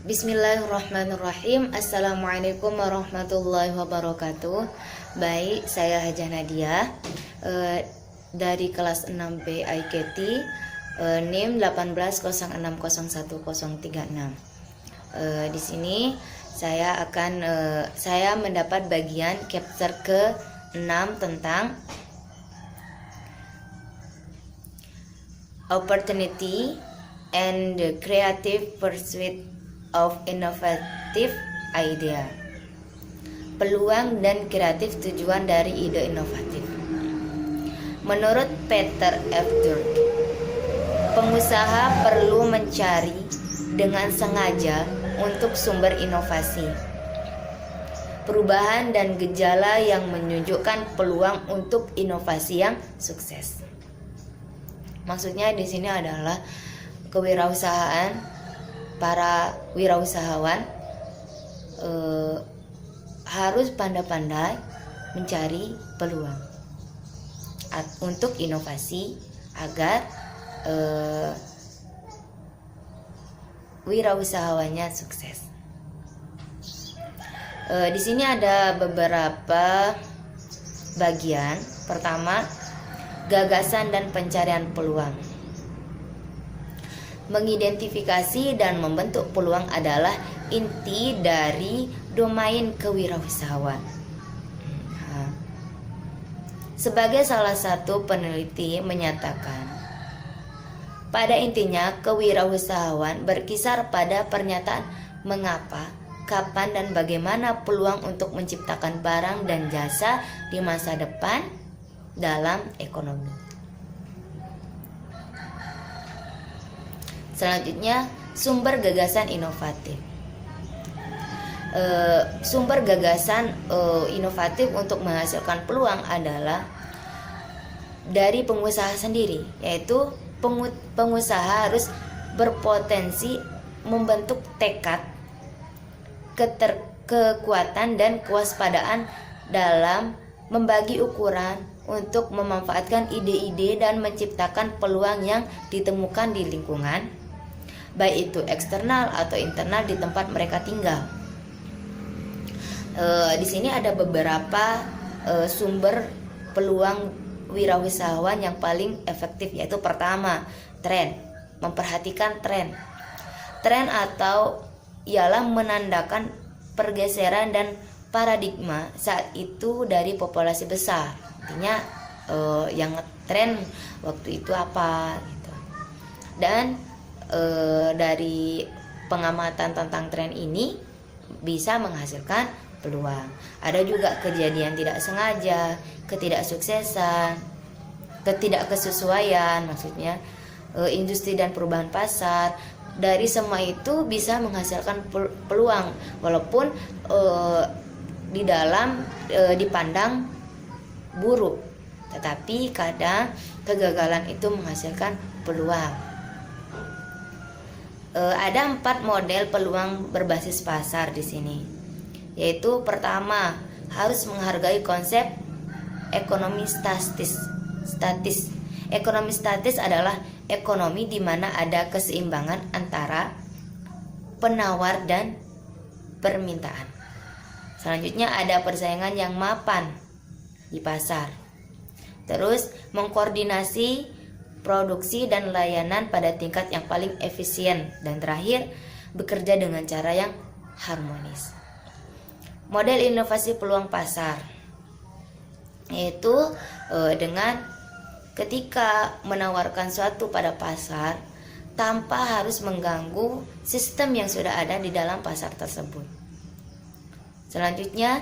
Bismillahirrahmanirrahim. Assalamualaikum warahmatullahi wabarakatuh. Baik, saya Hajah Nadia dari kelas 6B IKT, NIM 1806011036. Di sini saya mendapat bagian chapter ke-6 tentang opportunity and the creative pursuit of innovative idea. Peluang dan kreatif tujuan dari ide inovatif. Menurut Peter F. Drucker, pengusaha perlu mencari dengan sengaja untuk sumber inovasi, perubahan dan gejala yang menunjukkan peluang untuk inovasi yang sukses. Maksudnya di sini adalah kewirausahaan, para wirausahawan harus pandai-pandai mencari peluang untuk inovasi agar wirausahawannya sukses. Di sini ada beberapa bagian. Pertama, gagasan dan pencarian peluang. Mengidentifikasi dan membentuk peluang adalah inti dari domain kewirausahaan. Sebagai salah satu peneliti menyatakan, pada intinya kewirausahaan berkisar pada pernyataan mengapa, kapan dan bagaimana peluang untuk menciptakan barang dan jasa di masa depan dalam ekonomi. Selanjutnya, sumber gagasan inovatif. Sumber gagasan inovatif untuk menghasilkan peluang adalah dari pengusaha sendiri, yaitu pengusaha harus berpotensi membentuk tekad, kekuatan dan kewaspadaan dalam membagi ukuran untuk memanfaatkan ide-ide dan menciptakan peluang yang ditemukan di lingkungan, baik itu eksternal atau internal di tempat mereka tinggal. Di sini ada beberapa sumber peluang wirausahawan yang paling efektif, yaitu pertama, tren. Memperhatikan tren. Tren atau ialah menandakan pergeseran dan paradigma saat itu dari populasi besar. Artinya yang tren waktu itu apa gitu. Dan dari pengamatan tentang tren ini bisa menghasilkan peluang. Ada juga kejadian tidak sengaja, ketidaksuksesan, ketidakkesesuaian, maksudnya industri dan perubahan pasar. Dari semua itu bisa menghasilkan peluang, walaupun di dalam dipandang buruk, tetapi kadang kegagalan itu menghasilkan peluang. Ada 4 model peluang berbasis pasar di sini, yaitu pertama, harus menghargai konsep ekonomi statis. Ekonomi statis adalah ekonomi di mana ada keseimbangan antara penawar dan permintaan. Selanjutnya ada persaingan yang mapan di pasar. Terus mengkoordinasi produksi dan layanan pada tingkat yang paling efisien, dan terakhir bekerja dengan cara yang harmonis. Model inovasi peluang pasar yaitu dengan ketika menawarkan suatu pada pasar tanpa harus mengganggu sistem yang sudah ada di dalam pasar tersebut. Selanjutnya,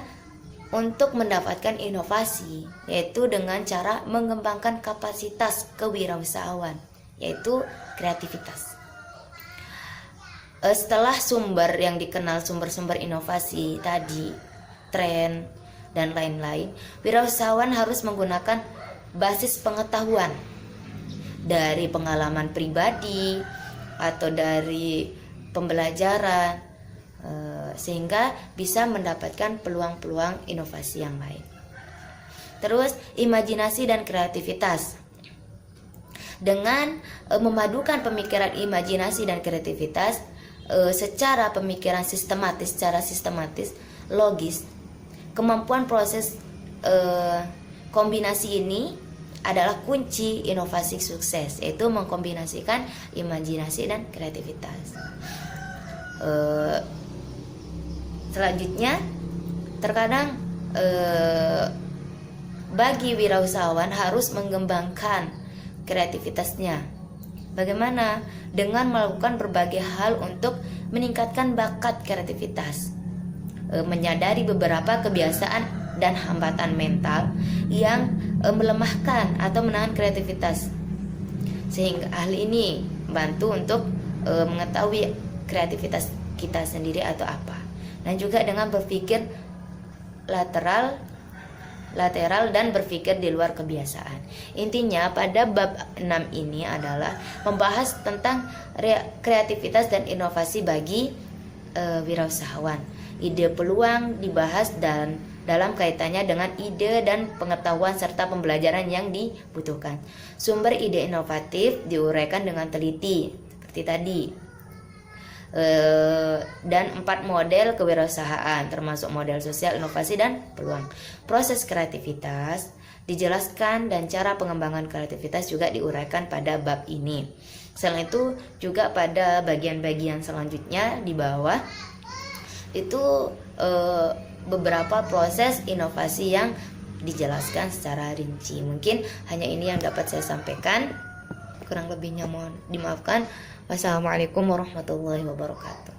untuk mendapatkan inovasi, yaitu dengan cara mengembangkan kapasitas kewirausahaan, yaitu kreativitas. Setelah sumber yang dikenal, sumber-sumber inovasi tadi, tren dan lain-lain, wirausahaan harus menggunakan basis pengetahuan dari pengalaman pribadi atau dari pembelajaran, sehingga bisa mendapatkan peluang-peluang inovasi yang lain. Terus imajinasi dan kreativitas. Dengan memadukan pemikiran imajinasi dan kreativitas, secara pemikiran sistematis, secara sistematis, logis. Kemampuan proses kombinasi ini adalah kunci inovasi sukses, yaitu mengkombinasikan imajinasi dan kreativitas. Selanjutnya, terkadang bagi wirausahawan harus mengembangkan kreativitasnya. Bagaimana? Dengan melakukan berbagai hal untuk meningkatkan bakat kreativitas, menyadari beberapa kebiasaan dan hambatan mental yang melemahkan atau menahan kreativitas, sehingga hal ini membantu untuk mengetahui kreativitas kita sendiri atau apa. Dan juga dengan berpikir lateral dan berpikir di luar kebiasaan. Intinya pada bab 6 ini adalah membahas tentang kreativitas dan inovasi bagi wirausahawan. Ide peluang dibahas dan dalam kaitannya dengan ide dan pengetahuan serta pembelajaran yang dibutuhkan. Sumber ide inovatif diuraikan dengan teliti seperti tadi. Dan 4 model kewirausahaan termasuk model sosial, inovasi, dan peluang. Proses kreativitas dijelaskan dan cara pengembangan kreativitas juga diuraikan pada bab ini. Selain itu juga pada bagian-bagian selanjutnya di bawah itu beberapa proses inovasi yang dijelaskan secara rinci. Mungkin hanya ini yang dapat saya sampaikan. Kurang lebihnya mohon dimaafkan. Wassalamualaikum warahmatullahi wabarakatuh.